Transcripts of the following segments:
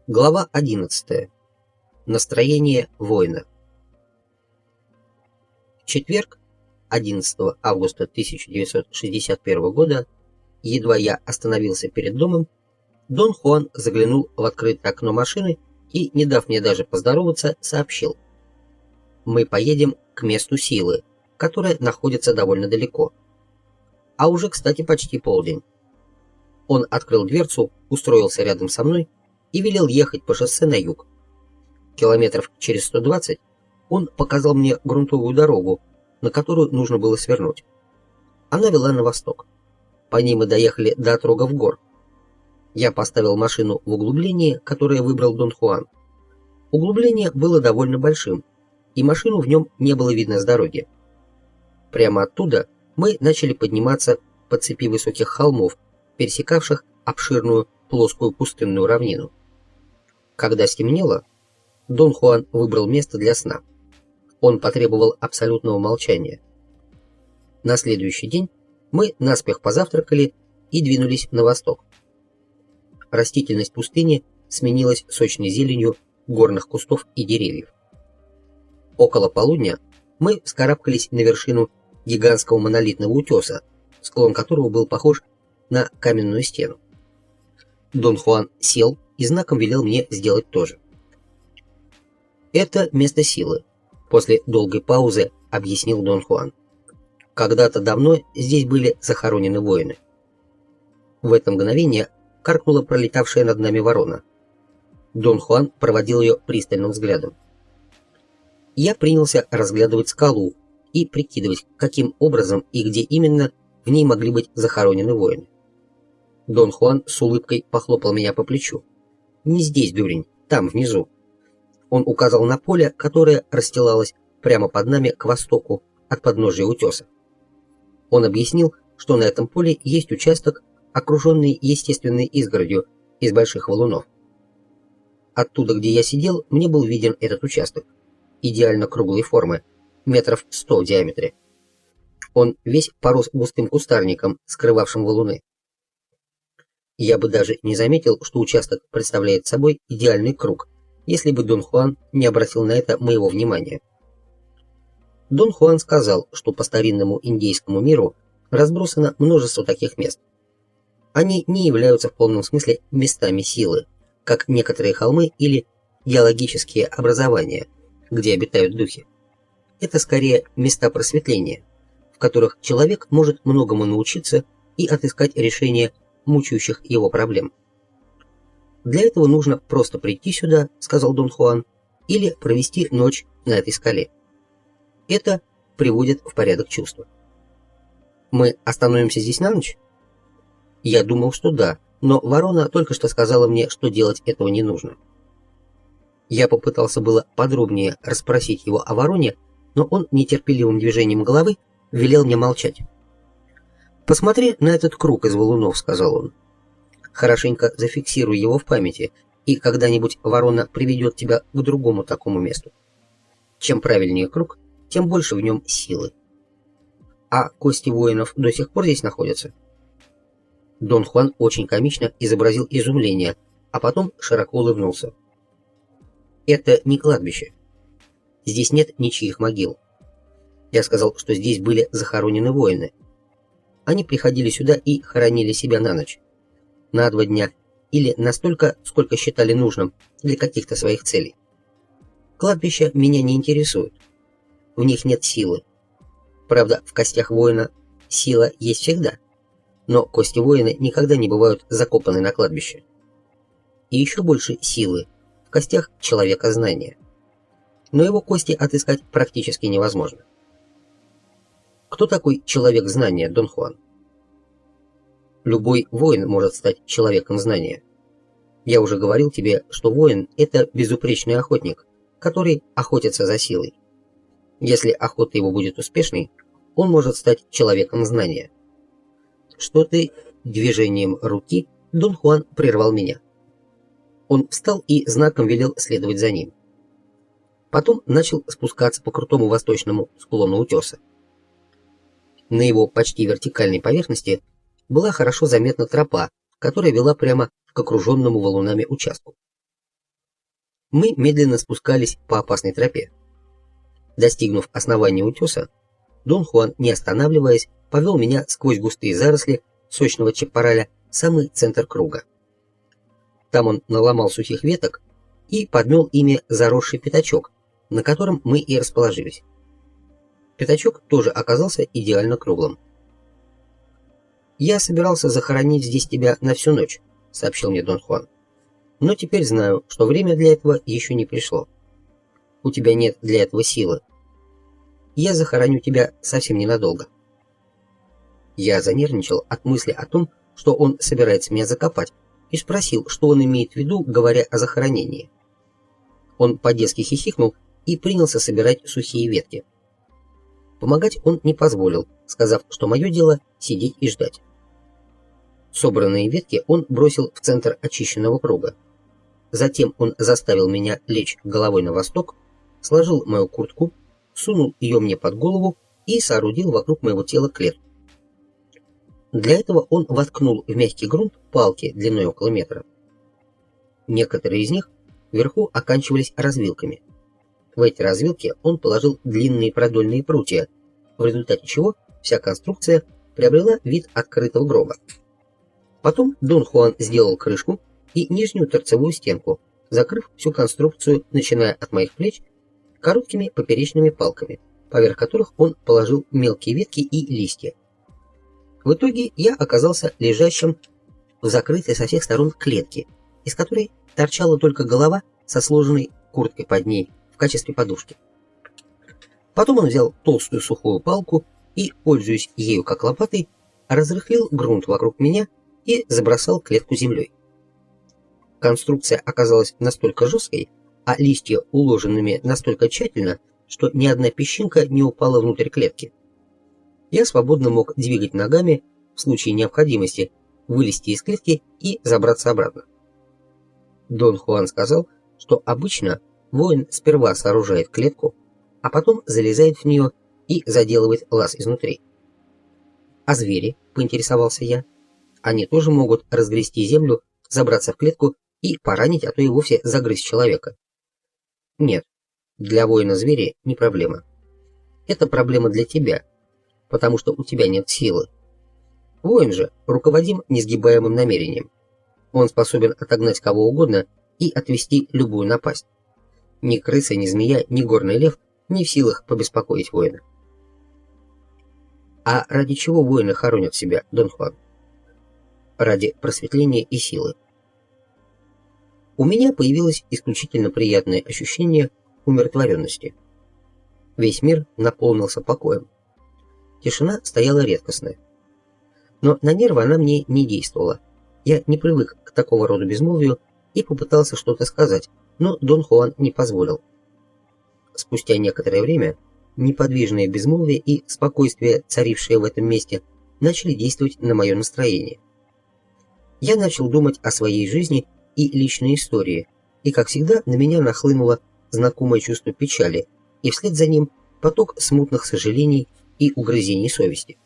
Глава 11. Настроение воина. В четверг, 11 августа 1961 года, едва я остановился перед домом, Дон Хуан заглянул в открытое окно машины и, не дав мне даже поздороваться, сообщил: «Мы поедем к месту силы, которое находится довольно далеко. А уже, кстати, почти полдень». Он открыл дверцу, устроился рядом со мной и велел ехать по шоссе на юг. Километров через 120 он показал мне грунтовую дорогу, на которую нужно было свернуть. Она вела на восток. По ней мы доехали до отрогов гор. Я поставил машину в углублении, которое выбрал Дон Хуан. Углубление было довольно большим, и машину в нем не было видно с дороги. Прямо оттуда мы начали подниматься по цепи высоких холмов, пересекавших обширную плоскую пустынную равнину. Когда стемнело, Дон Хуан выбрал место для сна. Он потребовал абсолютного молчания. На следующий день мы наспех позавтракали и двинулись на восток. Растительность пустыни сменилась сочной зеленью горных кустов и деревьев. Около полудня мы вскарабкались на вершину гигантского монолитного утеса, склон которого был похож на каменную стену. Дон Хуан сел и знаком велел мне сделать то же. «Это место силы», — после долгой паузы объяснил Дон Хуан. «Когда-то давно здесь были захоронены воины». В это мгновение каркнула пролетавшая над нами ворона. Дон Хуан проводил ее пристальным взглядом. Я принялся разглядывать скалу и прикидывать, каким образом и где именно в ней могли быть захоронены воины. Дон Хуан с улыбкой похлопал меня по плечу. «Не здесь, дурень, там, внизу». Он указал на поле, которое расстилалось прямо под нами к востоку от подножия утеса. Он объяснил, что на этом поле есть участок, окруженный естественной изгородью из больших валунов. Оттуда, где я сидел, мне был виден этот участок, идеально круглой формы, метров 100 в диаметре. Он весь порос густым кустарником, скрывавшим валуны. Я бы даже не заметил, что участок представляет собой идеальный круг, если бы Дон Хуан не обратил на это моего внимания. Дон Хуан сказал, что по старинному индейскому миру разбросано множество таких мест. Они не являются в полном смысле местами силы, как некоторые холмы или геологические образования, где обитают духи. Это скорее места просветления, в которых человек может многому научиться и отыскать решение мучающих его проблем. «Для этого нужно просто прийти сюда, — сказал Дон Хуан, — или провести ночь на этой скале. Это приводит в порядок чувства». «Мы остановимся здесь на ночь?» Я думал, что да, но ворона только что сказала мне, что делать этого не нужно. Я попытался было подробнее расспросить его о вороне, но он нетерпеливым движением головы велел мне молчать. «Посмотри на этот круг из валунов, — сказал он. Хорошенько зафиксируй его в памяти, и когда-нибудь ворона приведет тебя к другому такому месту. Чем правильнее круг, тем больше в нем силы. А кости воинов до сих пор здесь находятся?» Дон Хуан очень комично изобразил изумление, а потом широко улыбнулся. «Это не кладбище. Здесь нет ничьих могил. Я сказал, что здесь были захоронены воины. Они приходили сюда и хоронили себя на ночь, на 2 дня или настолько, сколько считали нужным для каких-то своих целей. Кладбища меня не интересуют. В них нет силы. Правда, в костях воина сила есть всегда, но кости воина никогда не бывают закопаны на кладбище. И еще больше силы в костях человека знания. Но его кости отыскать практически невозможно. Кто такой человек знания, Дон Хуан? Любой воин может стать человеком знания. Я уже говорил тебе, что воин — это безупречный охотник, который охотится за силой. Если охота его будет успешной, он может стать человеком знания. Что ты? Движением руки Дон Хуан прервал меня. Он встал и знаком велел следовать за ним. Потом начал спускаться по крутому восточному склону утеса. На его почти вертикальной поверхности была хорошо заметна тропа, которая вела прямо к окруженному валунами участку. Мы медленно спускались по опасной тропе. Достигнув основания утеса, Дон Хуан, не останавливаясь, повел меня сквозь густые заросли сочного чапараля в самый центр круга. Там он наломал сухих веток и подмел ими заросший пятачок, на котором мы и расположились. Пятачок тоже оказался идеально круглым. «Я собирался захоронить здесь тебя на всю ночь», — сообщил мне Дон Хуан. «Но теперь знаю, что время для этого еще не пришло. У тебя нет для этого силы. Я захороню тебя совсем ненадолго». Я занервничал от мысли о том, что он собирается меня закопать, и спросил, что он имеет в виду, говоря о захоронении. Он по-детски хихикнул и принялся собирать сухие ветки. Помогать он не позволил, сказав, что мое дело сидеть и ждать. Собранные ветки он бросил в центр очищенного круга. Затем он заставил меня лечь головой на восток, сложил мою куртку, сунул ее мне под голову и соорудил вокруг моего тела клетку. Для этого он воткнул в мягкий грунт палки длиной около метра. Некоторые из них вверху оканчивались развилками. В эти развилки он положил длинные продольные прутья, в результате чего вся конструкция приобрела вид открытого гроба. Потом Дон Хуан сделал крышку и нижнюю торцевую стенку, закрыв всю конструкцию, начиная от моих плеч, короткими поперечными палками, поверх которых он положил мелкие ветки и листья. В итоге я оказался лежащим в закрытой со всех сторон клетке, из которой торчала только голова со сложенной курткой под ней в качестве подушки. Потом он взял толстую сухую палку и, пользуясь ею как лопатой, разрыхлил грунт вокруг меня и забросал клетку землей. Конструкция оказалась настолько жесткой, а листья уложенными настолько тщательно, что ни одна песчинка не упала внутрь клетки. Я свободно мог двигать ногами, в случае необходимости вылезти из клетки и забраться обратно. Дон Хуан сказал, что обычно воин сперва сооружает клетку, а потом залезает в нее и заделывает лаз изнутри. «А звери?» — поинтересовался я. «Они тоже могут разгрести землю, забраться в клетку и поранить, а то и вовсе загрызть человека». «Нет, для воина звери не проблема. Это проблема для тебя, потому что у тебя нет силы. Воин же руководим несгибаемым намерением. Он способен отогнать кого угодно и отвести любую напасть. Ни крыса, ни змея, ни горный лев не в силах побеспокоить воина». «А ради чего воины хоронят себя, Дон Хуан?» «Ради просветления и силы». У меня появилось исключительно приятное ощущение умиротворенности. Весь мир наполнился покоем. Тишина стояла редкостная. Но на нервы она мне не действовала. Я не привык к такого рода безмолвию и попытался что-то сказать, но Дон Хуан не позволил. Спустя некоторое время неподвижное безмолвие и спокойствие, царившее в этом месте, начали действовать на мое настроение. Я начал думать о своей жизни и личной истории, и, как всегда, на меня нахлынуло знакомое чувство печали, и вслед за ним поток смутных сожалений и угрызений совести.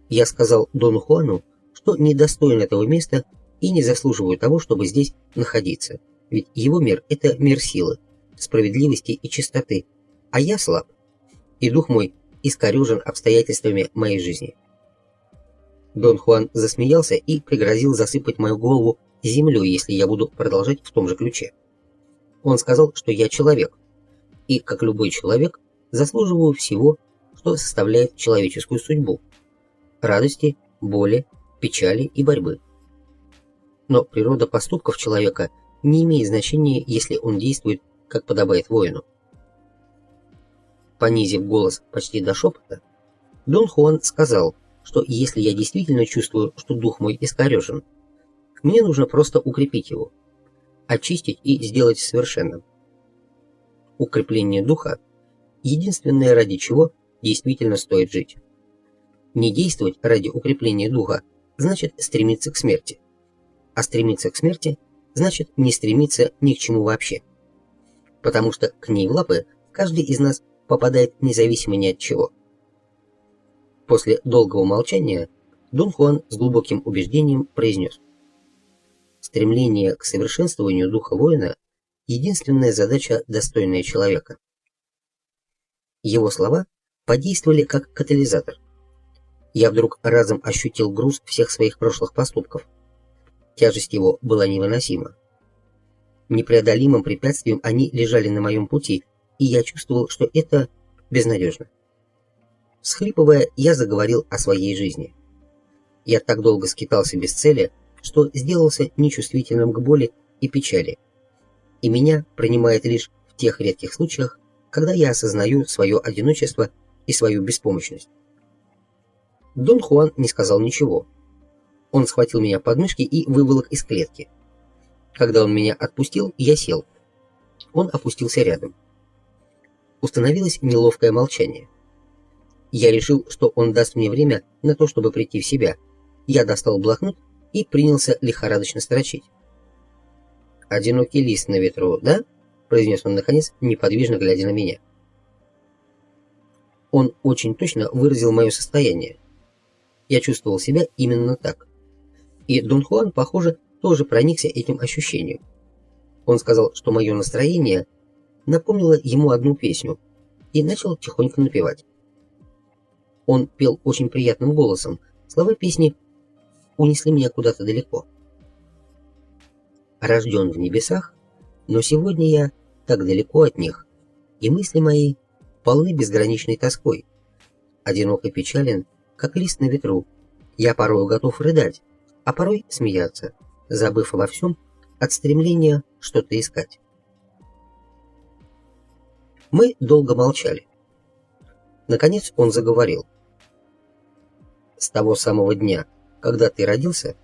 Я сказал Дону Хуану, что недостоин этого места и не заслуживаю того, чтобы здесь находиться, ведь его мир — это мир силы, справедливости и чистоты, а я слаб, и дух мой искорежен обстоятельствами моей жизни. Дон Хуан засмеялся и пригрозил засыпать мою голову землей, если я буду продолжать в том же ключе. Он сказал, что я человек, и, как любой человек, заслуживаю всего, что составляет человеческую судьбу: радости, боли, печали и борьбы. Но природа поступков человека не имеет значения, если он действует, как подобает воину. Понизив голос почти до шепота, Дон Хуан сказал, что если я действительно чувствую, что дух мой искорежен, мне нужно просто укрепить его, очистить и сделать совершенным. Укрепление духа — единственное, ради чего действительно стоит жить. Не действовать ради укрепления духа значит стремиться к смерти, а стремиться к смерти значит не стремиться ни к чему вообще, потому что к ней в лапы каждый из нас попадает независимо ни от чего. После долгого молчания Дон Хуан с глубоким убеждением произнес: «Стремление к совершенствованию духа воина единственная задача, достойная человека. Его слова подействовали как катализатор. Я вдруг разом ощутил груз всех своих прошлых поступков. Тяжесть его была невыносима. Непреодолимым препятствием они лежали на моем пути, и я чувствовал, что это безнадежно. Всхлипывая, я заговорил о своей жизни. Я так долго скитался без цели, что сделался нечувствительным к боли и печали, и меня принимает лишь в тех редких случаях, когда я осознаю свое одиночество и свою беспомощность. Дон Хуан не сказал ничего. Он схватил меня под мышки и выволок из клетки. Когда он меня отпустил, я сел. Он опустился рядом. Установилось неловкое молчание. Я решил, что он даст мне время на то, чтобы прийти в себя. Я достал блокнот и принялся лихорадочно строчить. «Одинокий лист на ветру, да?» — произнес он наконец, неподвижно глядя на меня. Он очень точно выразил мое состояние. Я чувствовал себя именно так. И Дон Хуан, похоже, тоже проникся этим ощущением. Он сказал, что мое настроение напомнило ему одну песню, и начал тихонько напевать. Он пел очень приятным голосом. Слова песни унесли меня куда-то далеко. Рожден в небесах, но сегодня я так далеко от них, и мысли мои полны безграничной тоской. Одинок и печален, как лист на ветру. Я порой готов рыдать, а порой смеяться, забыв обо всем от стремления что-то искать. Мы долго молчали. Наконец он заговорил. С того самого дня, когда ты родился,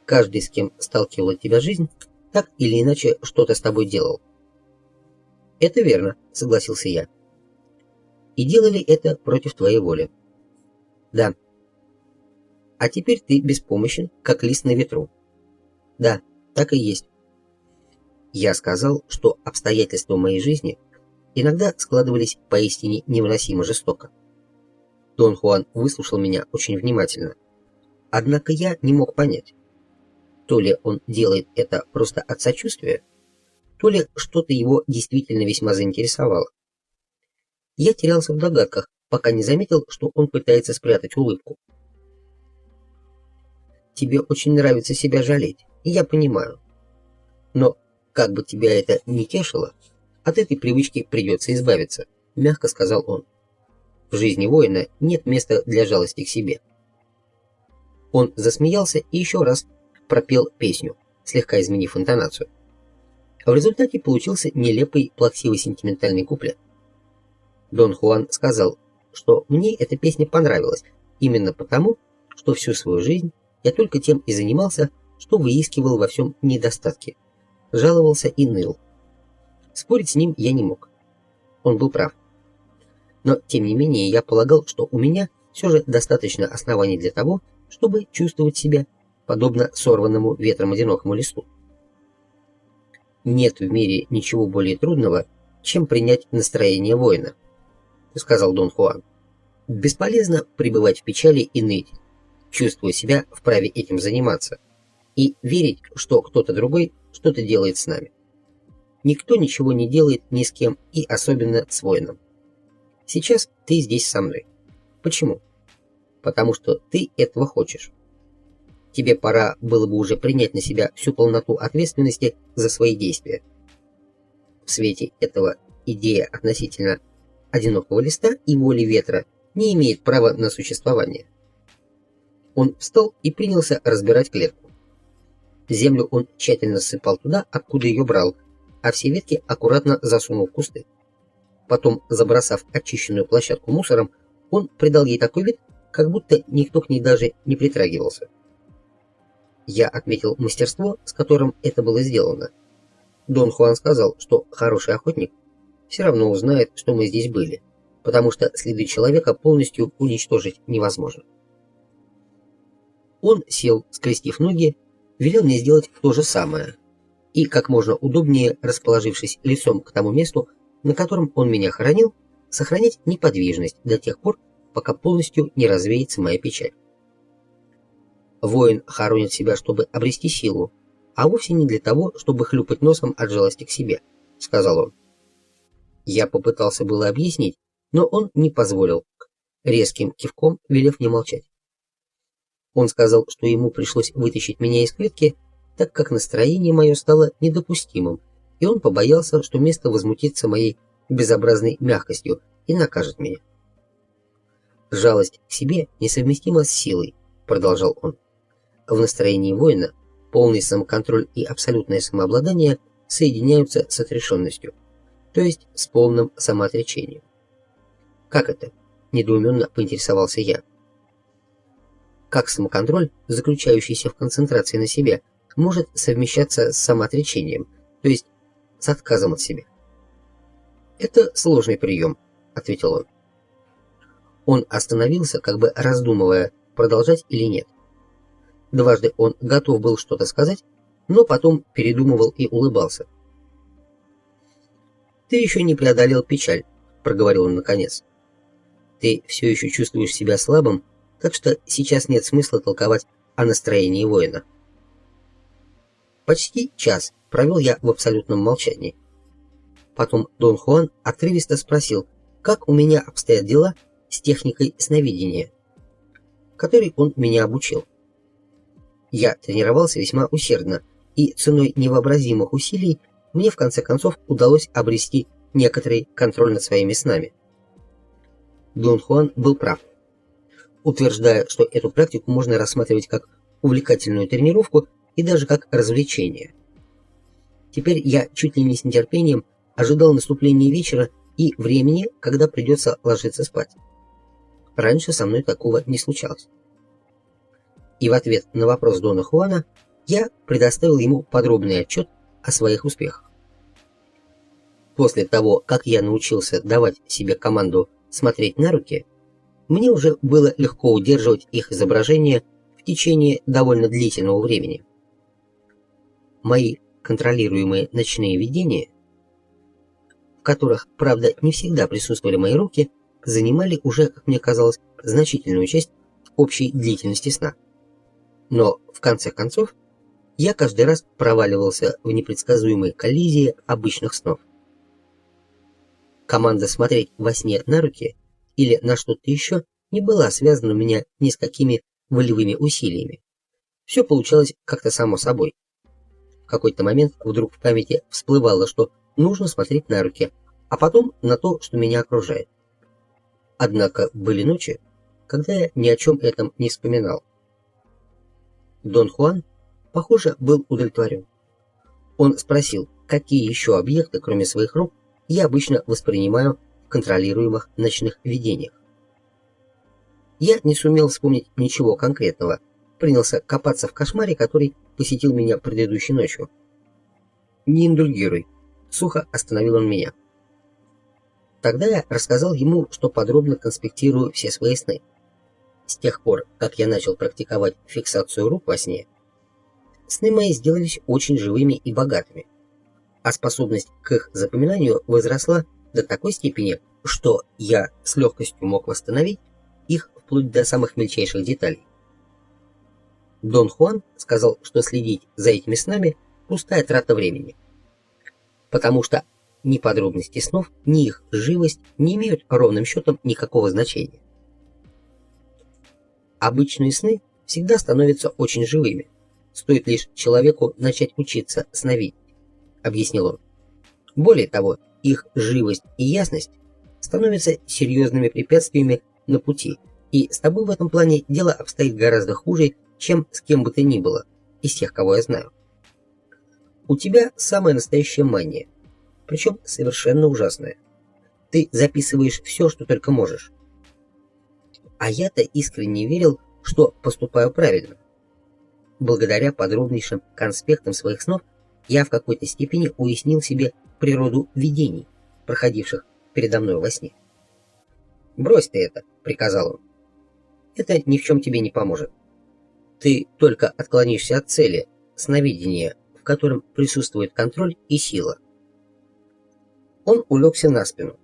каждый, с кем сталкивала тебя жизнь, так или иначе что-то с тобой делал. Это верно, согласился я. И делали это против твоей воли. Да. А теперь ты беспомощен, как лист на ветру. Да, так и есть. Я сказал, что обстоятельства моей жизни иногда складывались поистине невыносимо жестоко. Дон Хуан выслушал меня очень внимательно. Однако я не мог понять, то ли он делает это просто от сочувствия, то ли что-то его действительно весьма заинтересовало. Я терялся в догадках, пока не заметил, что он пытается спрятать улыбку. Тебе очень нравится себя жалеть, и я понимаю. Но, как бы тебя это ни тешило, от этой привычки придется избавиться, мягко сказал он. В жизни воина нет места для жалости к себе. Он засмеялся и еще раз пропел песню, слегка изменив интонацию. В результате получился нелепый, плаксивый сентиментальный куплет. Дон Хуан сказал, что мне эта песня понравилась именно потому, что всю свою жизнь я только тем и занимался, что выискивал во всем недостатки, жаловался и ныл. Спорить с ним я не мог. Он был прав. Но, тем не менее, я полагал, что у меня все же достаточно оснований для того, чтобы чувствовать себя подобно сорванному ветром одинокому листу. Нет в мире ничего более трудного, чем принять настроение воина, сказал Дон Хуан. Бесполезно пребывать в печали и ныть, чувствуя себя вправе этим заниматься, и верить, что кто-то другой что-то делает с нами. Никто ничего не делает ни с кем, и особенно с воином. Сейчас ты здесь со мной. Почему? Потому что ты этого хочешь. Тебе пора было бы уже принять на себя всю полноту ответственности за свои действия. В свете этого идея относительно одинокого листа и воли ветра не имеет права на существование. Он встал и принялся разбирать клетку. Землю он тщательно ссыпал туда, откуда ее брал, а все ветки аккуратно засунул в кусты. Потом, забросав очищенную площадку мусором, он придал ей такой вид, как будто никто к ней даже не притрагивался. Я отметил мастерство, с которым это было сделано. Дон Хуан сказал, что хороший охотник все равно узнает, что мы здесь были, потому что следы человека полностью уничтожить невозможно. Он сел, скрестив ноги, велел мне сделать то же самое, и, как можно удобнее расположившись лицом к тому месту, на котором он меня хоронил, сохранять неподвижность до тех пор, пока полностью не развеется моя печаль. Воин хоронит себя, чтобы обрести силу, а вовсе не для того, чтобы хлюпать носом от жалости к себе. — сказал он. Я попытался было объяснить, но он не позволил, резким кивком велев мне молчать. Он сказал, что ему пришлось вытащить меня из клетки, так как настроение мое стало недопустимым, и он побоялся, что место возмутится моей безобразной мягкостью и накажет меня. «Жалость к себе несовместима с силой», — продолжал он. «В настроении воина полный самоконтроль и абсолютное самообладание соединяются с отрешенностью, то есть с полным самоотречением». «Как это?» — недоуменно поинтересовался я. Как самоконтроль, заключающийся в концентрации на себе, может совмещаться с самоотречением, то есть с отказом от себя? «Это сложный прием», — ответил он. Он остановился, как бы раздумывая, продолжать или нет. Дважды он готов был что-то сказать, но потом передумывал и улыбался. «Ты еще не преодолел печаль», — проговорил он наконец. «Ты все еще чувствуешь себя слабым, так что сейчас нет смысла толковать о настроении воина». Почти час провел я в абсолютном молчании. Потом Дон Хуан отрывисто спросил, как у меня обстоят дела с техникой сновидения, которой он меня обучил. Я тренировался весьма усердно, и ценой невообразимых усилий мне в конце концов удалось обрести некоторый контроль над своими снами. Дон Хуан был прав, утверждая, что эту практику можно рассматривать как увлекательную тренировку и даже как развлечение. Теперь я чуть ли не с нетерпением ожидал наступления вечера и времени, когда придется ложиться спать. Раньше со мной такого не случалось. И в ответ на вопрос Дона Хуана я предоставил ему подробный отчет о своих успехах. После того, как я научился давать себе команду смотреть на руки, мне уже было легко удерживать их изображение в течение довольно длительного времени. Мои контролируемые ночные видения, в которых, правда, не всегда присутствовали мои руки, занимали уже, как мне казалось, значительную часть общей длительности сна. Но, в конце концов, я каждый раз проваливался в непредсказуемые коллизии обычных снов. Команда смотреть во сне на руки или на что-то еще не была связана у меня ни с какими волевыми усилиями. Все получалось как-то само собой. В какой-то момент вдруг в памяти всплывало, что нужно смотреть на руки, а потом на то, что меня окружает. Однако были ночи, когда я ни о чем этом не вспоминал. Дон Хуан, похоже, был удовлетворен. Он спросил, какие еще объекты, кроме своих рук, я обычно воспринимаю в контролируемых ночных видениях. Я не сумел вспомнить ничего конкретного, принялся копаться в кошмаре, который посетил меня предыдущей ночью. «Не индульгируй», — сухо остановил он меня. Тогда я рассказал ему, что подробно конспектирую все свои сны. С тех пор, как я начал практиковать фиксацию рук во сне, сны мои сделались очень живыми и богатыми, а способность к их запоминанию возросла до такой степени, что я с легкостью мог восстановить их вплоть до самых мельчайших деталей. Дон Хуан сказал, что следить за этими снами – пустая трата времени, потому что ни подробности снов, ни их живость не имеют ровным счетом никакого значения. Обычные сны всегда становятся очень живыми, стоит лишь человеку начать учиться сновидеть, объяснил он. Более того, их живость и ясность становятся серьезными препятствиями на пути, и с тобой в этом плане дело обстоит гораздо хуже, чем с кем бы ты ни было, из тех, кого я знаю. У тебя самая настоящая мания, причем совершенно ужасная. Ты записываешь все, что только можешь. А я-то искренне верил, что поступаю правильно. Благодаря подробнейшим конспектам своих снов я в какой-то степени уяснил себе природу видений, проходивших передо мной во сне. «Брось ты это», — приказал он. «Это ни в чем тебе не поможет. Ты только отклонишься от цели, сновидения, в котором присутствует контроль и сила». Он улегся на спину,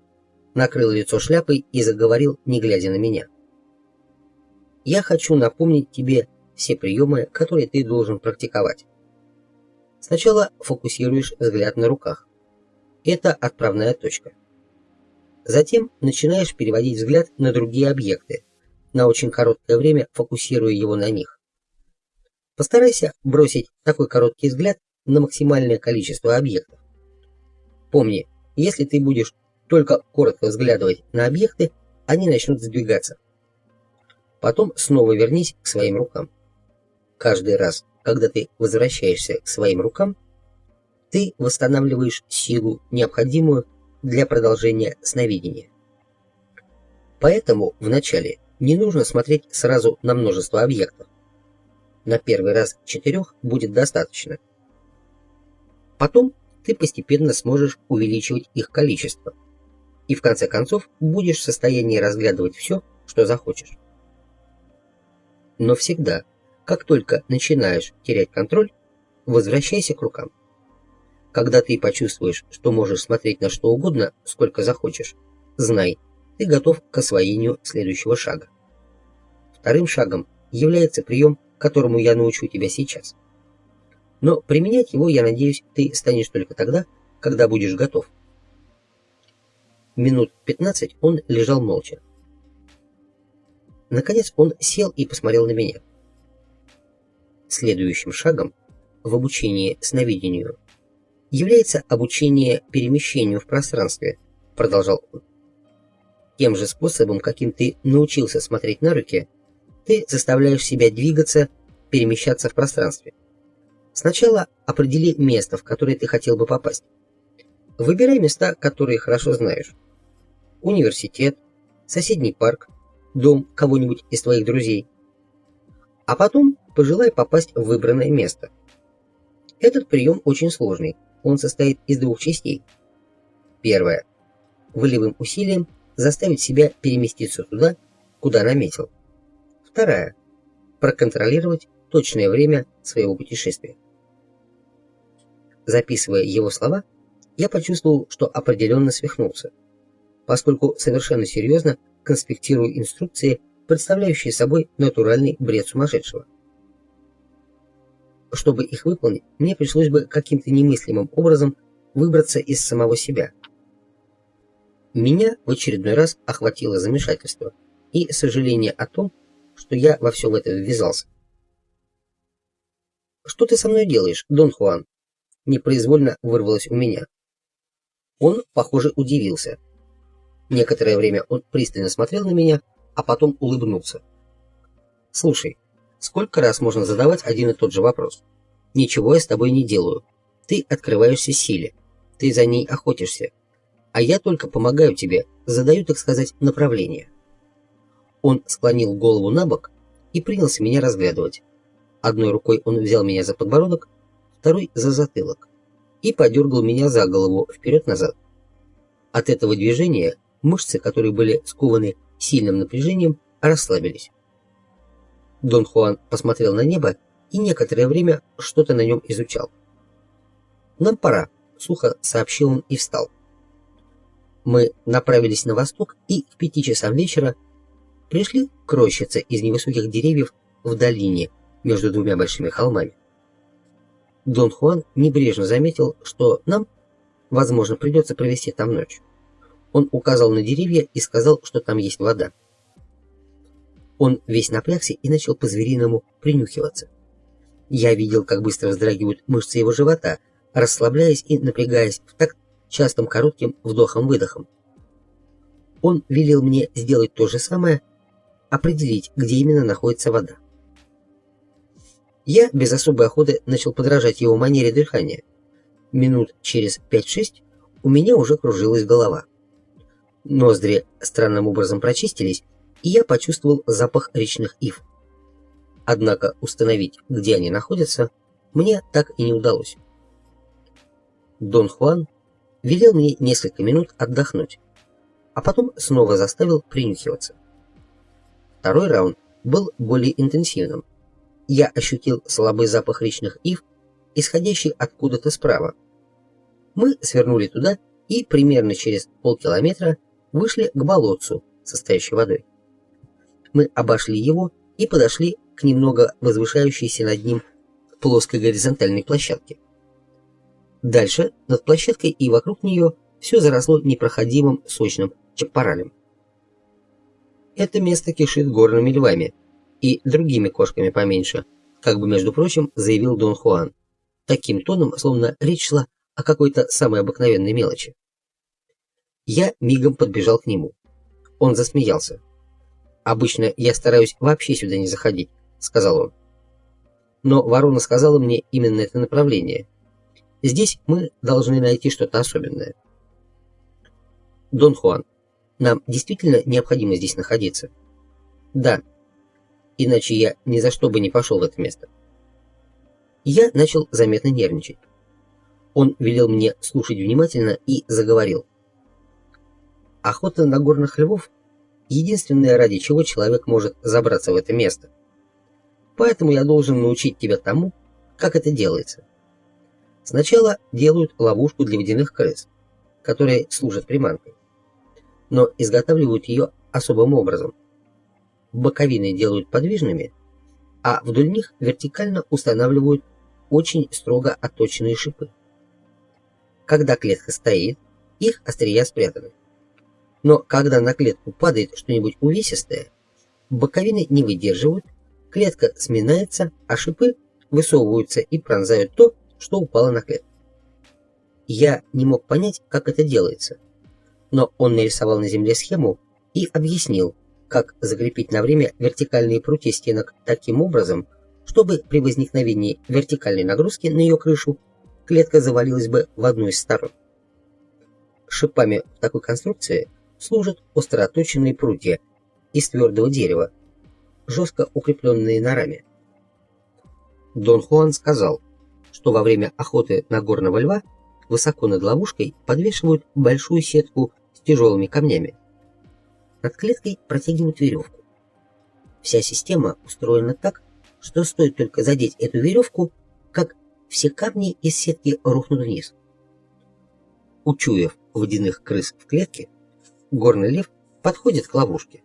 накрыл лицо шляпой и заговорил, не глядя на меня. «Я хочу напомнить тебе все приемы, которые ты должен практиковать. Сначала фокусируешь взгляд на руках. Это отправная точка. Затем начинаешь переводить взгляд на другие объекты, на очень короткое время фокусируя его на них. Постарайся бросить такой короткий взгляд на максимальное количество объектов. Помни, если ты будешь только коротко взглядывать на объекты, они начнут сдвигаться. Потом снова вернись к своим рукам. Каждый раз, когда ты возвращаешься к своим рукам, ты восстанавливаешь силу, необходимую для продолжения сновидения. Поэтому вначале не нужно смотреть сразу на множество объектов. На первый раз 4 будет достаточно. Потом ты постепенно сможешь увеличивать их количество. И в конце концов будешь в состоянии разглядывать все, что захочешь. Но всегда, как только начинаешь терять контроль, возвращайся к рукам. Когда ты почувствуешь, что можешь смотреть на что угодно, сколько захочешь, знай, ты готов к освоению следующего шага. Вторым шагом является прием, которому я научу тебя сейчас. Но применять его, я надеюсь, ты станешь только тогда, когда будешь готов. Минут 15 он лежал молча. Наконец он сел и посмотрел на меня. Следующим шагом в обучении сновидению является обучение перемещению в пространстве, продолжал он. Тем же способом, каким ты научился смотреть на руки, ты заставляешь себя двигаться, перемещаться в пространстве. Сначала определи место, в которое ты хотел бы попасть. Выбирай места, которые хорошо знаешь. Университет, соседний парк, дом кого-нибудь из твоих друзей. А потом пожелай попасть в выбранное место. Этот прием очень сложный. Он состоит из 2 частей. Первое. Волевым усилием заставить себя переместиться туда, куда наметил. Вторая. Проконтролировать точное время своего путешествия. Записывая его слова, я почувствовал, что определенно свихнулся, поскольку совершенно серьезно конспектирую инструкции, представляющие собой натуральный бред сумасшедшего. Чтобы их выполнить, мне пришлось бы каким-то немыслимым образом выбраться из самого себя. Меня в очередной раз охватило замешательство и сожаление о том, что я во все это ввязался. «Что ты со мной делаешь, Дон Хуан?» Непроизвольно вырвалось у меня. Он, похоже, удивился. Некоторое время он пристально смотрел на меня, а потом улыбнулся. «Слушай, сколько раз можно задавать один и тот же вопрос? Ничего я с тобой не делаю. Ты открываешься силе, ты за ней охотишься, а я только помогаю тебе, задаю, так сказать, направление». Он склонил голову на бок и принялся меня разглядывать. Одной рукой он взял меня за подбородок, второй за затылок и подергал меня за голову вперед-назад. От этого движения мышцы, которые были скованы сильным напряжением, расслабились. Дон Хуан посмотрел на небо и некоторое время что-то на нем изучал. «Нам пора», — сухо сообщил он и встал. Мы направились на восток и к 5 часам вечера пришли к рощице из невысоких деревьев в долине между 2 большими холмами. Дон Хуан небрежно заметил, что нам, возможно, придется провести там ночь. Он указал на деревья и сказал, что там есть вода. Он весь напрягся и начал по-звериному принюхиваться. Я видел, как быстро вздрагивают мышцы его живота, расслабляясь и напрягаясь в такт частым коротким вдохом-выдохом. Он велел мне сделать то же самое, определить, где именно находится вода. Я без особой охоты начал подражать его манере дыхания. Минут через 5-6 у меня уже кружилась голова. Ноздри странным образом прочистились, и я почувствовал запах речных ив. Однако установить, где они находятся, мне так и не удалось. Дон Хуан велел мне несколько минут отдохнуть, а потом снова заставил принюхиваться. Второй раунд был более интенсивным. Я ощутил слабый запах речных ив, исходящий откуда-то справа. Мы свернули туда и примерно через полкилометра вышли к болотцу со стоящей водой. Мы обошли его и подошли к немного возвышающейся над ним плоской горизонтальной площадке. Дальше над площадкой и вокруг нее все заросло непроходимым сочным чаппоралем. Это место кишит горными львами и другими кошками поменьше, как бы, между прочим, заявил Дон Хуан, таким тоном, словно речь шла о какой-то самой обыкновенной мелочи. Я мигом подбежал к нему. Он засмеялся. «Обычно я стараюсь вообще сюда не заходить», — сказал он. «Но ворона сказала мне именно это направление. Здесь мы должны найти что-то особенное». «Дон Хуан, нам действительно необходимо здесь находиться?» «Да, иначе я ни за что бы не пошел в это место». Я начал заметно нервничать. Он велел мне слушать внимательно и заговорил. «Охота на горных львов — единственное, ради чего человек может забраться в это место. Поэтому я должен научить тебя тому, как это делается. Сначала делают ловушку для водяных крыс, которые служат приманкой, но изготавливают ее особым образом. Боковины делают подвижными, а вдоль них вертикально устанавливают очень строго отточенные шипы. Когда клетка стоит, их острия спрятаны. Но когда на клетку падает что-нибудь увесистое, боковины не выдерживают, клетка сминается, а шипы высовываются и пронзают то, что упало на клетку. Я не мог понять, как это делается, но он нарисовал на земле схему и объяснил, как закрепить на время вертикальные прутья стенок таким образом, чтобы при возникновении вертикальной нагрузки на ее крышу клетка завалилась бы в одну из сторон. Шипами в такой конструкции служат остро отточенные прутья из твердого дерева, жестко укрепленные на раме. Дон Хуан сказал, что во время охоты на горного льва высоко над ловушкой подвешивают большую сетку с тяжелыми камнями. Над клеткой протягивают веревку. Вся система устроена так, что стоит только задеть эту веревку, как все камни из сетки рухнут вниз. Учуяв водяных крыс в клетке, горный лев подходит к ловушке.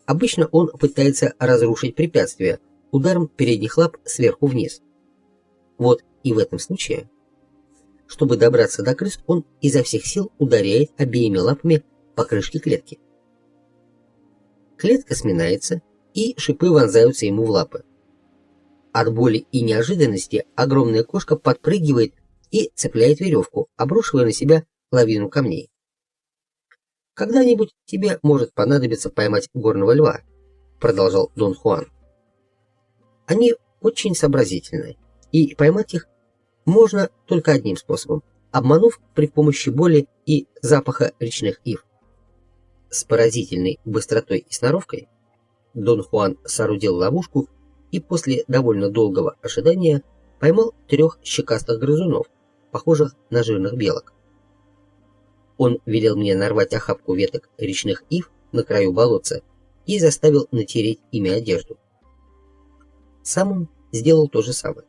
Обычно он пытается разрушить препятствие ударом передних лап сверху вниз. Вот и в этом случае, чтобы добраться до крыс, он изо всех сил ударяет обеими лапами по крышке клетки. Клетка сминается, и шипы вонзаются ему в лапы. От боли и неожиданности огромная кошка подпрыгивает и цепляет веревку, обрушивая на себя лавину камней. «Когда-нибудь тебе может понадобиться поймать горного льва», — продолжал Дон Хуан. «Они очень сообразительны, и поймать их можно только одним способом, обманув при помощи боли и запаха речных ив». С поразительной быстротой и сноровкой Дон Хуан соорудил ловушку и после довольно долгого ожидания поймал 3 щекастых грызунов, похожих на жирных белок. Он велел мне нарвать охапку веток речных ив на краю болотца и заставил натереть ими одежду. Сам он сделал то же самое.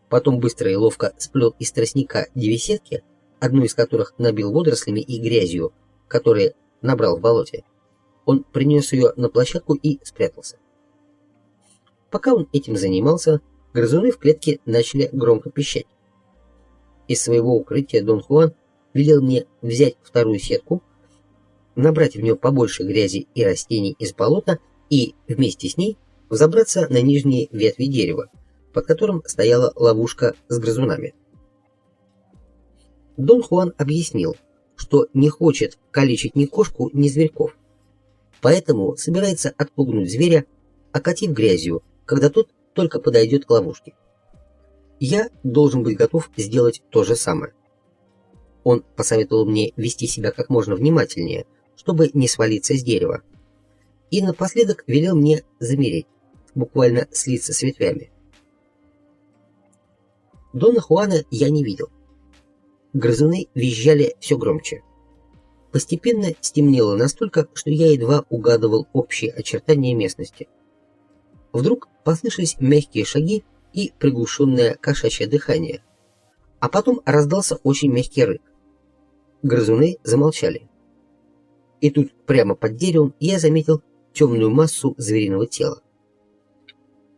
Потом быстро и ловко сплел из тростника 2 сетки, одну из которых набил водорослями и грязью, которые набрал в болоте. Он принес ее на площадку и спрятался. Пока он этим занимался, грызуны в клетке начали громко пищать. Из своего укрытия Дон Хуан велел мне взять 2-ю сетку, набрать в нее побольше грязи и растений из болота и вместе с ней взобраться на нижние ветви дерева, под которым стояла ловушка с грызунами. Дон Хуан объяснил, что не хочет калечить ни кошку, ни зверьков, поэтому собирается отпугнуть зверя, окатив грязью, когда тот только подойдет к ловушке. Я должен быть готов сделать то же самое. Он посоветовал мне вести себя как можно внимательнее, чтобы не свалиться с дерева, и напоследок велел мне замереть, буквально слиться с ветвями. Дона Хуана я не видел. Грызуны визжали все громче. Постепенно стемнело настолько, что я едва угадывал общие очертания местности. Вдруг послышались мягкие шаги и приглушенное кошачье дыхание, а потом раздался очень мягкий рык. Грызуны замолчали. И тут прямо под деревом я заметил темную массу звериного тела.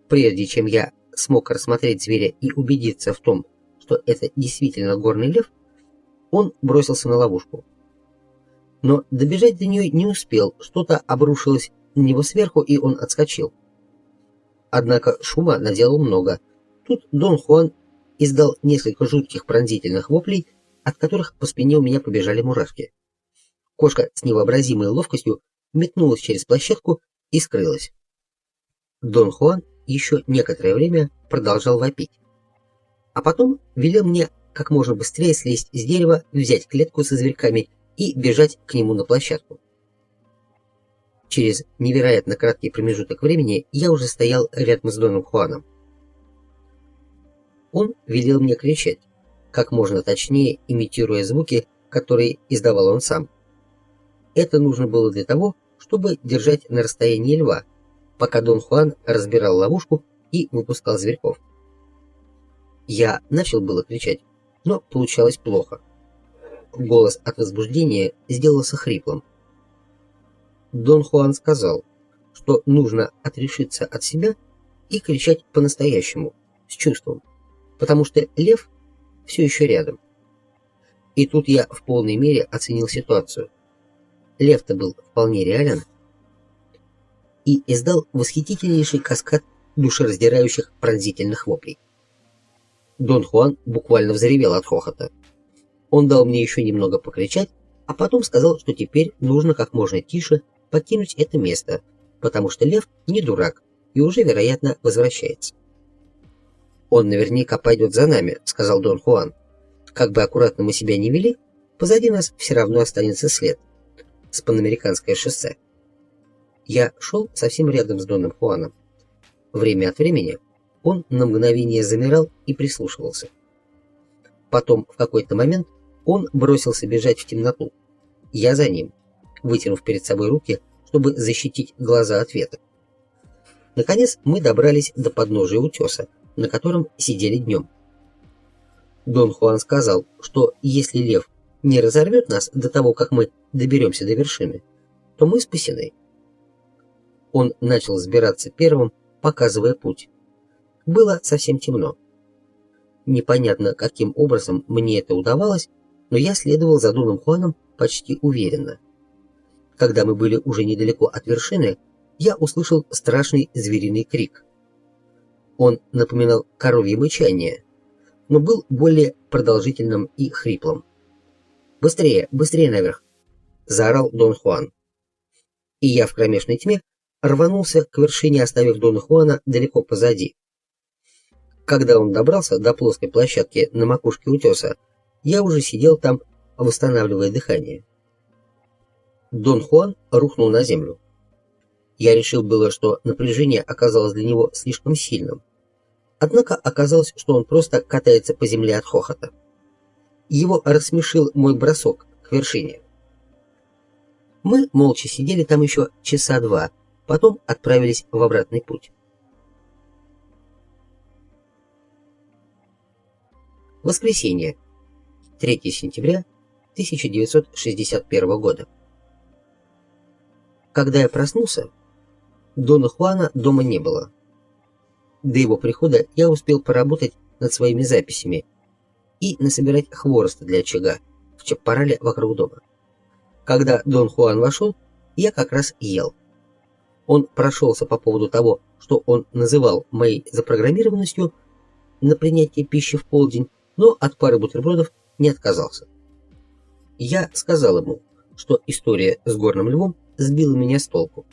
Прежде чем я смог рассмотреть зверя и убедиться в том, что это действительно горный лев, он бросился на ловушку. Но добежать до нее не успел, что-то обрушилось на него сверху, и он отскочил. Однако шума наделал много. Тут Дон Хуан издал несколько жутких пронзительных воплей, от которых по спине у меня побежали мурашки. Кошка с невообразимой ловкостью метнулась через площадку и скрылась. Дон Хуан еще некоторое время продолжал вопить, а потом велел мне как можно быстрее слезть с дерева, взять клетку со зверьками и бежать к нему на площадку. Через невероятно краткий промежуток времени я уже стоял рядом с Доном Хуаном. Он велел мне кричать, как можно точнее имитируя звуки, которые издавал он сам. Это нужно было для того, чтобы держать на расстоянии льва, пока Дон Хуан разбирал ловушку и выпускал зверьков. Я начал было кричать, но получалось плохо. Голос от возбуждения сделался хриплым. Дон Хуан сказал, что нужно отрешиться от себя и кричать по-настоящему, с чувством, потому что лев все еще рядом. И тут я в полной мере оценил ситуацию. Лев-то был вполне реален и издал восхитительнейший каскад душераздирающих пронзительных воплей. Дон Хуан буквально взревел от хохота. Он дал мне еще немного покричать, а потом сказал, что теперь нужно как можно тише покинуть это место, потому что лев не дурак и уже, вероятно, возвращается. «Он наверняка пойдет за нами», — сказал Дон Хуан. «Как бы аккуратно мы себя ни вели, позади нас все равно останется след с Панамериканское шоссе». Я шел совсем рядом с Доном Хуаном. Время от времени он на мгновение замирал и прислушивался. Потом в какой-то момент он бросился бежать в темноту. Я за ним, вытянув перед собой руки, чтобы защитить глаза от ветра. Наконец мы добрались до подножия утеса, на котором сидели днем. Дон Хуан сказал, что если лев не разорвет нас до того, как мы доберемся до вершины, то мы спасены. Он начал взбираться первым, показывая путь. Было совсем темно. Непонятно, каким образом мне это удавалось, но я следовал за Доном Хуаном почти уверенно. Когда мы были уже недалеко от вершины, я услышал страшный звериный крик. Он напоминал коровье мычание, но был более продолжительным и хриплым. «Быстрее, быстрее наверх!» — заорал Дон Хуан. И я в кромешной тьме рванулся к вершине, оставив Дона Хуана далеко позади. Когда он добрался до плоской площадки на макушке утеса, я уже сидел там, восстанавливая дыхание. Дон Хуан рухнул на землю. Я решил было, что напряжение оказалось для него слишком сильным. Однако оказалось, что он просто катается по земле от хохота. Его рассмешил мой бросок к вершине. Мы молча сидели там еще часа два, потом отправились в обратный путь. Воскресенье, 3 сентября 1961 года. Когда я проснулся, Дона Хуана дома не было. До его прихода я успел поработать над своими записями и насобирать хвороста для очага в чаппарале вокруг дома. Когда Дон Хуан вошел, я как раз ел. Он прошелся по поводу того, что он называл моей запрограммированностью на принятие пищи в полдень, но от пары бутербродов не отказался. Я сказал ему, что история с горным львом сбила меня с толку.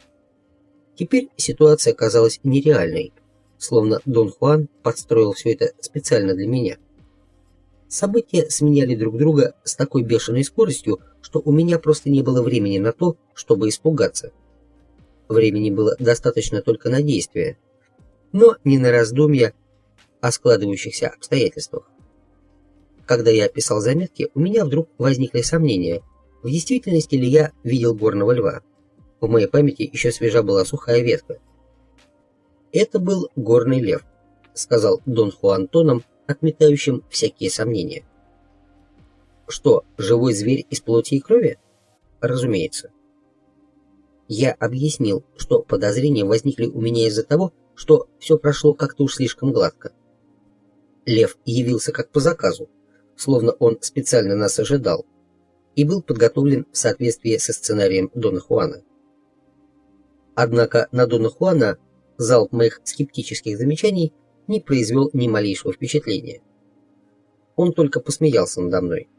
Теперь ситуация казалась нереальной, словно Дон Хуан подстроил все это специально для меня. События сменяли друг друга с такой бешеной скоростью, что у меня просто не было времени на то, чтобы испугаться. Времени было достаточно только на действия, но не на раздумья о складывающихся обстоятельствах. Когда я писал заметки, у меня вдруг возникли сомнения, в действительности ли я видел горного льва. В моей памяти еще свежа была сухая ветка. «Это был горный лев», — сказал Дон Хуан тоном, отметающим всякие сомнения. «Что, живой зверь из плоти и крови?» «Разумеется». Я объяснил, что подозрения возникли у меня из-за того, что все прошло как-то уж слишком гладко. Лев явился как по заказу, словно он специально нас ожидал, и был подготовлен в соответствии со сценарием Дона Хуана. Однако на Дона Хуана залп моих скептических замечаний не произвел ни малейшего впечатления. Он только посмеялся надо мной.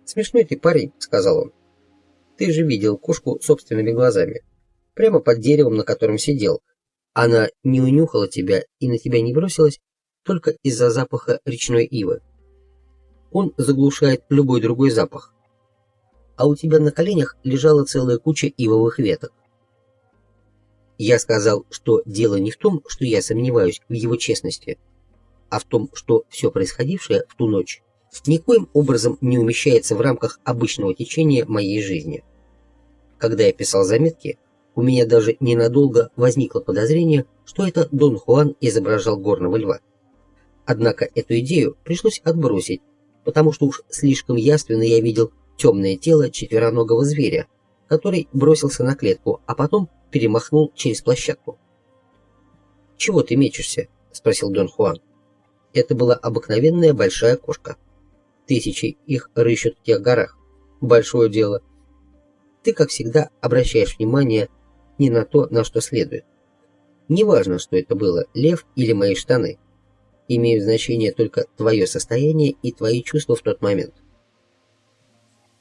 «Смешной ты парень», — сказал он. «Ты же видел кошку собственными глазами, прямо под деревом, на котором сидел. Она не унюхала тебя и на тебя не бросилась только из-за запаха речной ивы. Он заглушает любой другой запах. А у тебя на коленях лежала целая куча ивовых веток. Я сказал, что дело не в том, что я сомневаюсь в его честности, а в том, что все происходившее в ту ночь никоим образом не умещается в рамках обычного течения моей жизни. Когда я писал заметки, у меня даже ненадолго возникло подозрение, что это Дон Хуан изображал горного льва. Однако эту идею пришлось отбросить, потому что уж слишком явственно я видел темное тело четвероногого зверя, который бросился на клетку, а потом перемахнул через площадку. «Чего ты мечешься?» — спросил Дон Хуан. Это была обыкновенная большая кошка. Тысячи их рыщут в тех горах. Большое дело. Ты, как всегда, обращаешь внимание не на то, на что следует. Неважно, что это было, лев или мои штаны. Имеют значение только твое состояние и твои чувства в тот момент.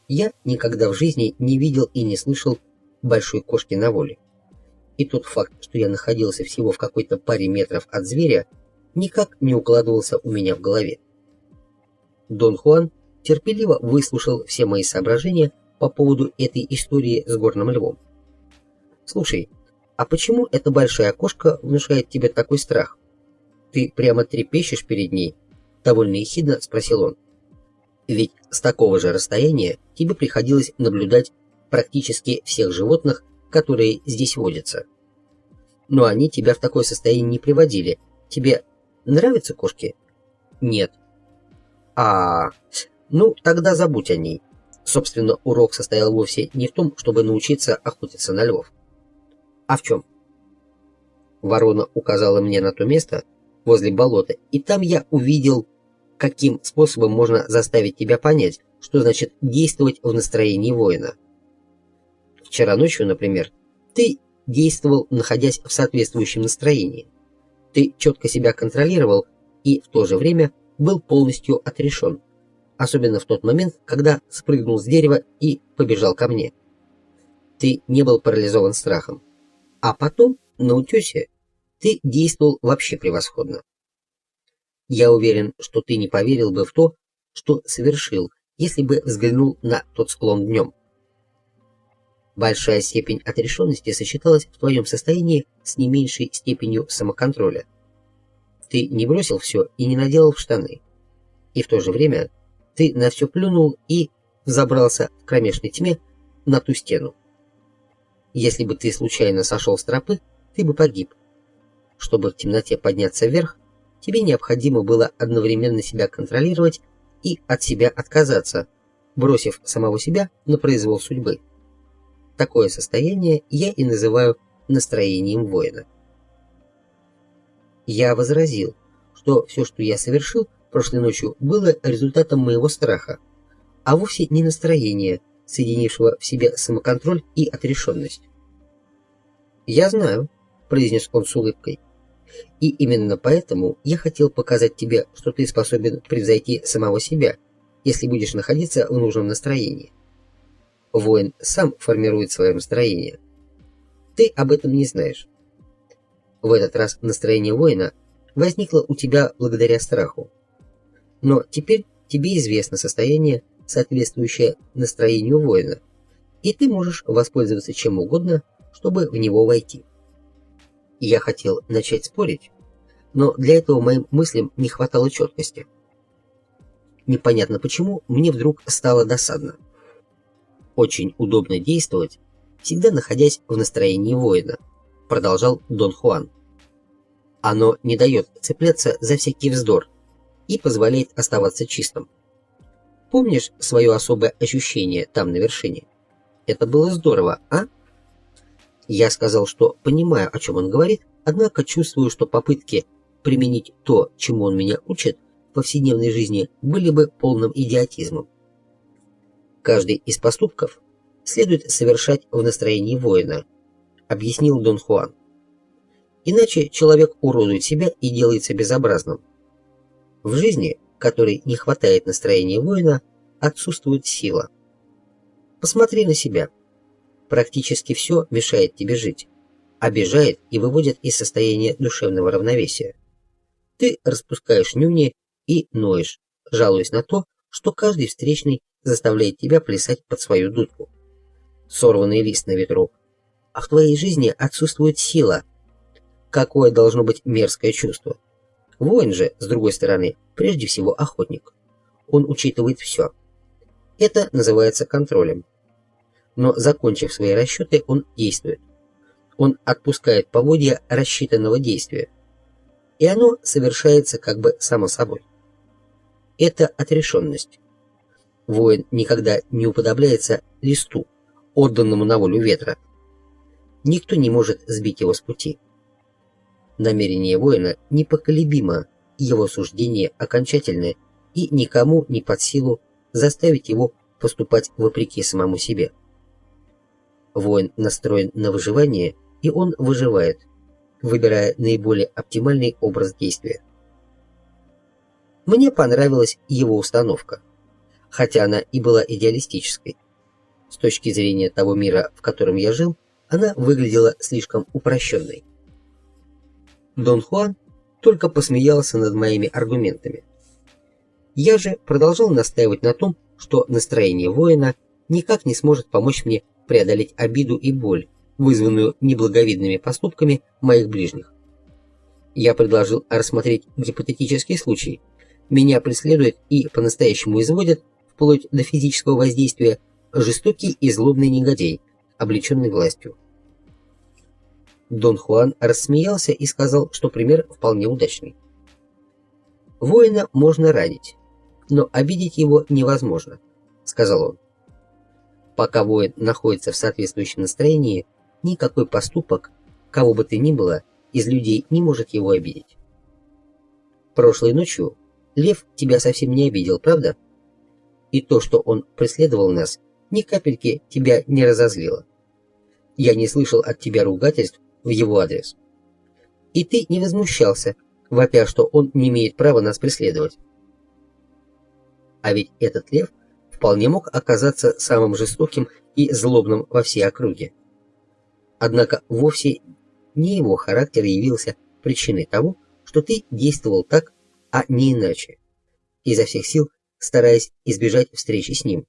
Я никогда в жизни не видел и не слышал большой кошки на воле. И тот факт, что я находился всего в какой-то паре метров от зверя, никак не укладывался у меня в голове. Дон Хуан терпеливо выслушал все мои соображения по поводу этой истории с горным львом. «Слушай, а почему эта большая кошка внушает тебе такой страх? Ты прямо трепещешь перед ней?» — довольно ехидно спросил он. «Ведь с такого же расстояния тебе приходилось наблюдать практически всех животных, которые здесь водятся. Но они тебя в такое состояние не приводили. Тебе нравятся кошки?» «Нет». Ну, тогда забудь о ней. Собственно, урок состоял вовсе не в том, чтобы научиться охотиться на львов. А в чем? Ворона указала мне на то место возле болота, и там я увидел, каким способом можно заставить тебя понять, что значит действовать в настроении воина. Вчера ночью, например, ты действовал, находясь в соответствующем настроении. Ты четко себя контролировал и в то же время был полностью отрешен, особенно в тот момент, когда спрыгнул с дерева и побежал ко мне. Ты не был парализован страхом. А потом, на утесе, ты действовал вообще превосходно. Я уверен, что ты не поверил бы в то, что совершил, если бы взглянул на тот склон днем. Большая степень отрешенности сочеталась в твоем состоянии с не меньшей степенью самоконтроля. Ты не бросил все и не наделал в штаны. И в то же время ты на все плюнул и взобрался в кромешной тьме на ту стену. Если бы ты случайно сошел с тропы, ты бы погиб. Чтобы в темноте подняться вверх, тебе необходимо было одновременно себя контролировать и от себя отказаться, бросив самого себя на произвол судьбы. Такое состояние я и называю настроением воина. Я возразил, что все, что я совершил прошлой ночью, было результатом моего страха, а вовсе не настроения, соединившего в себе самоконтроль и отрешенность. «Я знаю», — произнес он с улыбкой, — «и именно поэтому я хотел показать тебе, что ты способен превзойти самого себя, если будешь находиться в нужном настроении. Воин сам формирует свое настроение. Ты об этом не знаешь. В этот раз настроение воина возникло у тебя благодаря страху. Но теперь тебе известно состояние, соответствующее настроению воина, и ты можешь воспользоваться чем угодно, чтобы в него войти». Я хотел начать спорить, но для этого моим мыслям не хватало четкости. Непонятно почему, мне вдруг стало досадно. Очень удобно действовать, всегда находясь в настроении воина, продолжал Дон Хуан. Оно не дает цепляться за всякий вздор и позволяет оставаться чистым. Помнишь свое особое ощущение там на вершине? Это было здорово, а? Я сказал, что понимаю, о чем он говорит, однако чувствую, что попытки применить то, чему он меня учит, в повседневной жизни были бы полным идиотизмом. Каждый из поступков следует совершать в настроении воина, объяснил Дон Хуан. Иначе человек уродует себя и делается безобразным. В жизни, которой не хватает настроения воина, отсутствует сила. Посмотри на себя. Практически все мешает тебе жить, обижает и выводит из состояния душевного равновесия. Ты распускаешь нюни и ноешь, жалуясь на то, что каждый встречный заставляет тебя плясать под свою дудку. Сорванный лист на ветру. А в твоей жизни отсутствует сила. Какое должно быть мерзкое чувство. Воин же, с другой стороны, прежде всего охотник. Он учитывает все. Это называется контролем. Но, закончив свои расчеты, он действует. Он отпускает поводья рассчитанного действия. И оно совершается как бы само собой. Это отрешенность. Воин никогда не уподобляется листу, отданному на волю ветра. Никто не может сбить его с пути. Намерение воина непоколебимо, его суждение окончательное, и никому не под силу заставить его поступать вопреки самому себе. Воин настроен на выживание, и он выживает, выбирая наиболее оптимальный образ действия. Мне понравилась его установка, хотя она и была идеалистической. С точки зрения того мира, в котором я жил, она выглядела слишком упрощенной. Дон Хуан только посмеялся над моими аргументами. Я же продолжал настаивать на том, что настроение воина никак не сможет помочь мне преодолеть обиду и боль, вызванную неблаговидными поступками моих ближних. Я предложил рассмотреть гипотетический случай. Меня преследует и по-настоящему изводит, вплоть до физического воздействия, жестокий и злобный негодяй, облеченный властью. Дон Хуан рассмеялся и сказал, что пример вполне удачный. «Воина можно ранить, но обидеть его невозможно», — сказал он. «Пока воин находится в соответствующем настроении, никакой поступок, кого бы то ни было, из людей не может его обидеть. Прошлой ночью лев тебя совсем не обидел, правда? И то, что он преследовал нас, ни капельки тебя не разозлило. Я не слышал от тебя ругательств в его адрес. И ты не возмущался, вопя, что он не имеет права нас преследовать. А ведь этот лев вполне мог оказаться самым жестоким и злобным во всей округе. Однако вовсе не его характер явился причиной того, что ты действовал так, а не иначе, изо всех сил стараясь избежать встречи с ним.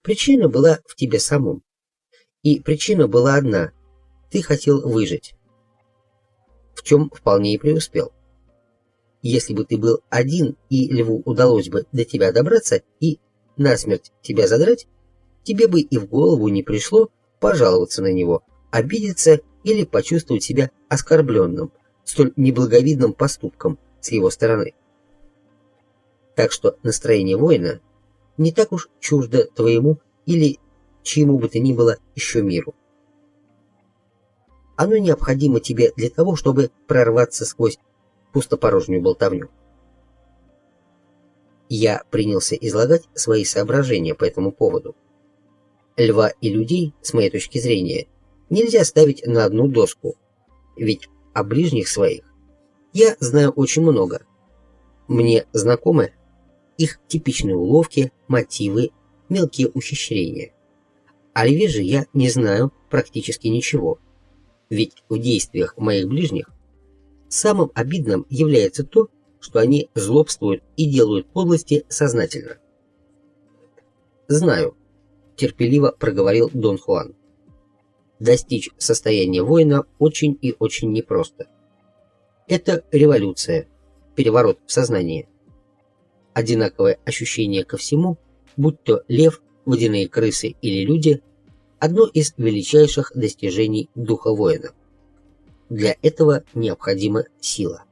Причина была в тебе самом. И причина была одна — ты хотел выжить. В чем вполне и преуспел. Если бы ты был один, и льву удалось бы до тебя добраться и насмерть тебя задрать, тебе бы и в голову не пришло пожаловаться на него, обидеться или почувствовать себя оскорбленным столь неблаговидным поступком с его стороны. Так что настроение воина не так уж чуждо твоему или чьему бы то ни было еще миру. Оно необходимо тебе для того, чтобы прорваться сквозь пустопорожнюю болтовню. Я принялся излагать свои соображения по этому поводу. Льва и людей, с моей точки зрения, нельзя ставить на одну доску, ведь о ближних своих я знаю очень много. Мне знакомы их типичные уловки, мотивы, мелкие ухищрения. О льве же я не знаю практически ничего, ведь в действиях моих ближних самым обидным является то, что они злобствуют и делают подлости сознательно. «Знаю», — терпеливо проговорил Дон Хуан. «Достичь состояния воина очень и очень непросто. Это революция, переворот в сознании. Одинаковое ощущение ко всему, будь то лев, водяные крысы или люди, одно из величайших достижений духа воина. Для этого необходима сила».